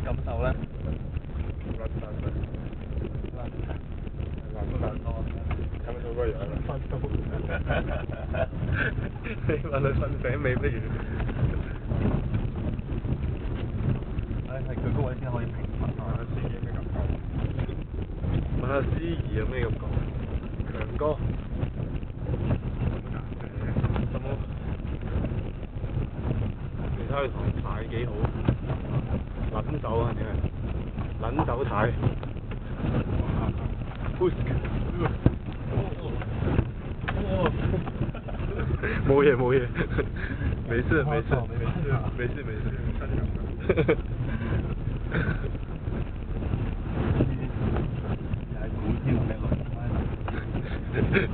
感受咧？撚曬佢，撚撚多，睇唔到個樣啦。瞓到。你問佢瞓醒未不如？係佢嗰位先可以平衡問下司儀有咩感覺？問下司儀有咩感覺？強哥。有冇？你睇佢堂牌幾好，撚手啊！你係撚手睇。冇嘢冇嘢，沒事沒事沒事沒事。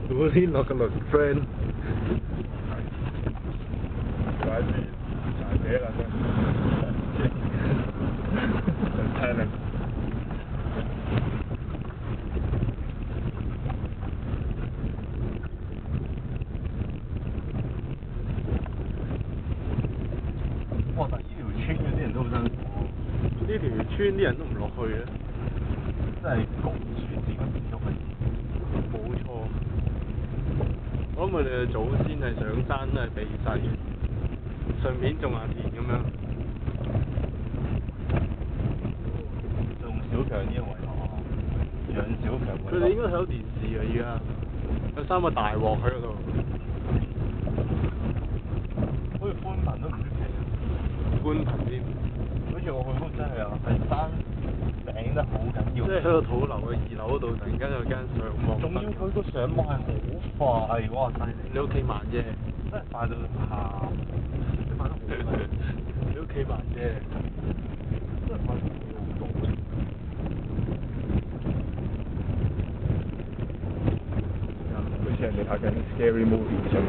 古天樂嘅輪 friend。大姐啦真。聽你。哇！但係呢條村嗰啲人都好辛苦。呢條村啲人都唔落去嘅。真係焗住自己喐嘅。冇錯。我諗佢哋嘅祖先係上山都係避世嘅，順便種下田咁樣。種小強呢個為學，養小強為學。佢哋應該睇到電視啊！而家有3個大鑊喺嗰度。好似寬頻都唔出奇。寬頻添。好似我去嗰真係啊，係山頂得好緊要。即係喺個土樓嘅2樓嗰度，突然間有間上網。仲要佢個上網係好快，哇！犀利！你屋企慢啫。真係快到喊。你快得好快。你屋企慢啫。真係快到好多。好似人哋拍緊 scary movie 咁樣。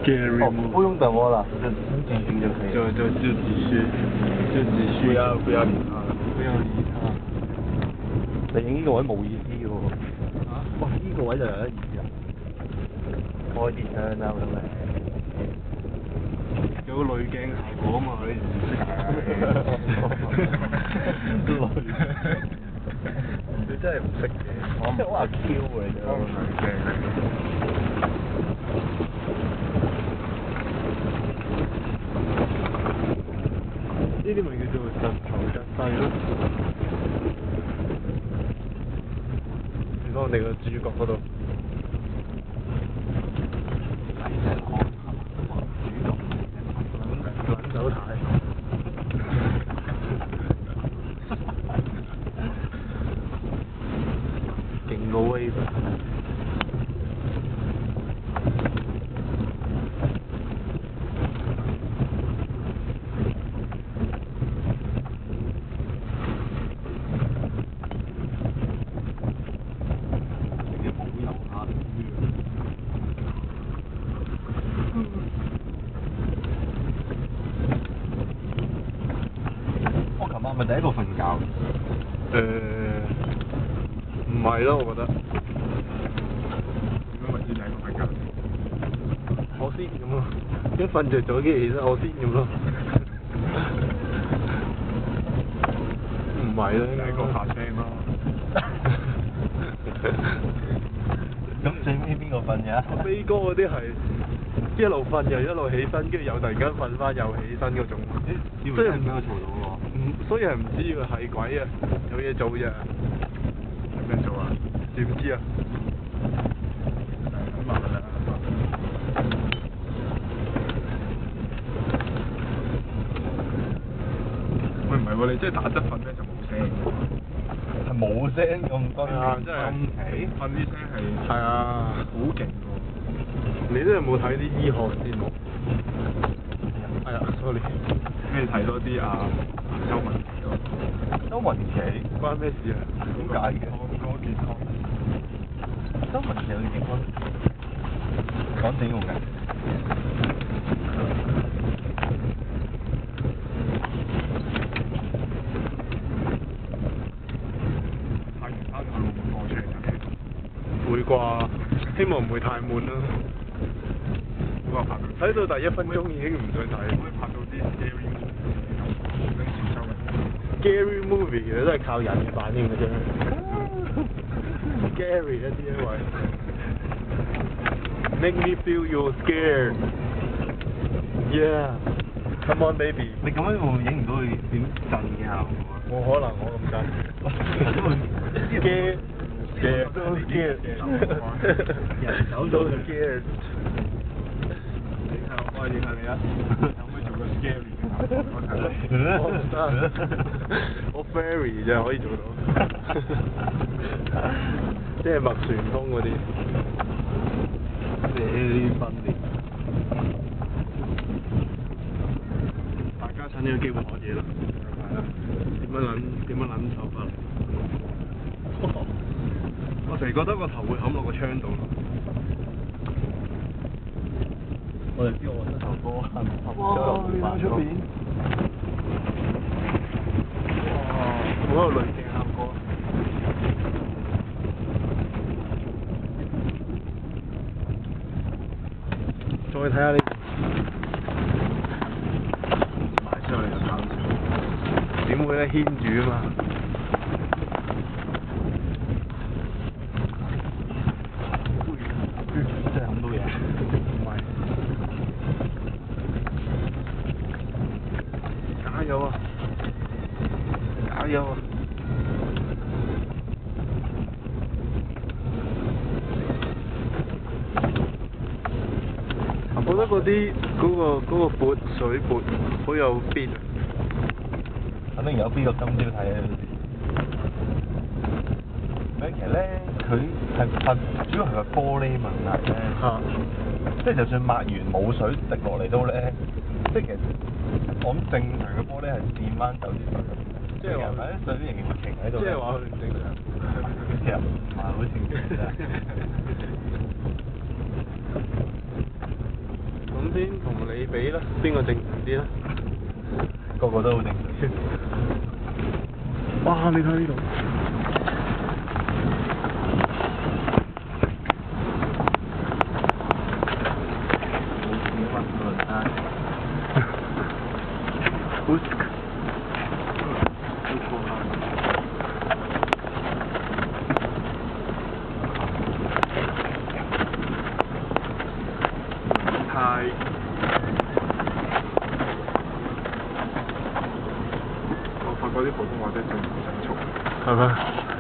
scary movie。不用等我了，就進行就可以。就繼續。不要理他。不要理他。你影呢個位冇意思嘅喎。啊？哇！呢個位就有得意思啊！開電窗啦，咁咪。有個濾鏡效果啊嘛，你唔識你真係唔識嘅。我真係好阿 Q 嘅啫。我唔係嘅。呢啲咪叫做實頭實勢咯。你講我哋個主角嗰度。撚手太。勁個 wave。我琴晚咪第一個瞓覺。唔係咯，我覺得。點解為之第一個瞓覺？我先咁咯，一瞓着咗，跟住起身我先咁咯。唔係啦，第一個發聲咯。咁最尾邊個瞓嘅？飛哥嗰啲係一路瞓又一路起身，跟住又突然間瞓翻又起身嗰種。即係唔俾我嘈到喎。所以係唔知㗎，係鬼啊！有嘢做啫。有咩做啊？知唔知啊？咁麻煩啦。喂，唔係喎，你真係打側瞓咧就冇聲。係冇聲咁多。係啊，真係。瞓啲聲係。係啊，好勁喎！你都有冇睇啲醫學節目？係啊，sorry。咩睇多啲啊？周文琪咯。周文琪關咩事啊？點解嘅？講健康。周文琪有結婚？講整容嘅。拍完翻去會唔會播出嚟睇？會啩，希望唔會太悶啦。睇到第1分鐘已經唔想睇。可以拍到啲 scary movie 咁，小收嘅。scary movie 其實都係靠人嘅反應嘅啫。scary 一啲因為 make me feel you're scared。Yeah。Come on, baby。你咁樣會唔會影唔到佢點震嘅效果啊？冇可能我咁震。scared。scared。都 scared。人手都 scared。我影下你啊！可唔可以做個 scary 嘅？我唔得，我 fairy 就可以做到，即係麥旋風嗰啲。你啲分裂。大家趁呢個機會學嘢啦。點樣撚手法？我成日覺得個頭會冚落個窗度咯。我哋知我膝頭哥冚咗落你睇出邊？哇！好有濾鏡效果。再睇下呢邊。賣出去就搞笑。點會咧？牽住啊嘛。真係冚到嘢。唔係。加油啊！加油啊！我覺得嗰啲嗰個撥水撥好有 feel 啊！肯定有邊個今朝睇啊？其實咧，佢係主要係個玻璃問題咧。嚇！即係就算抹完冇水滴落嚟都咧，即係其實我諗正常嘅玻璃係掂翻走啲水。即係話啲水仍然會停喺度。即係話佢唔正常。其實唔係好正常啫。咁先同你比啦，邊個正常啲咧？個個都好正常。哇！你睇呢度。我發覺啲普通話真係進步神速。係咩？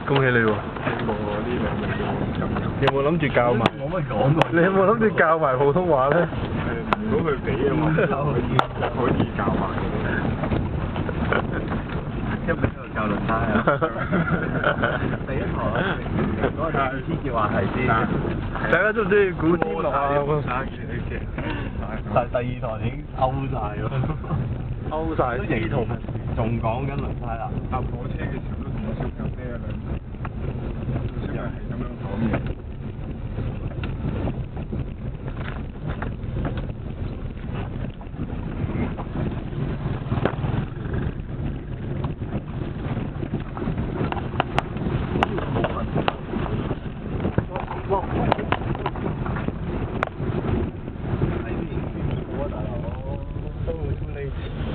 恭喜你喎！希望我呢兩年都咁入。有冇諗住教埋？冇乜講過。你有冇諗住教埋普通話咧？唔到佢俾啊嘛，可以教埋嘅。一邊喺度教輪胎啊！第一堂嗰個天嘅話題先。大家中唔中意古天樂啊？但係第二堂已經勾晒喎。勾晒啲同仲講緊輪胎啊！搭火車嘅時候都同我笑緊呢一兩次，小人係咁樣講嘢。係啲好啊，大佬，都會你。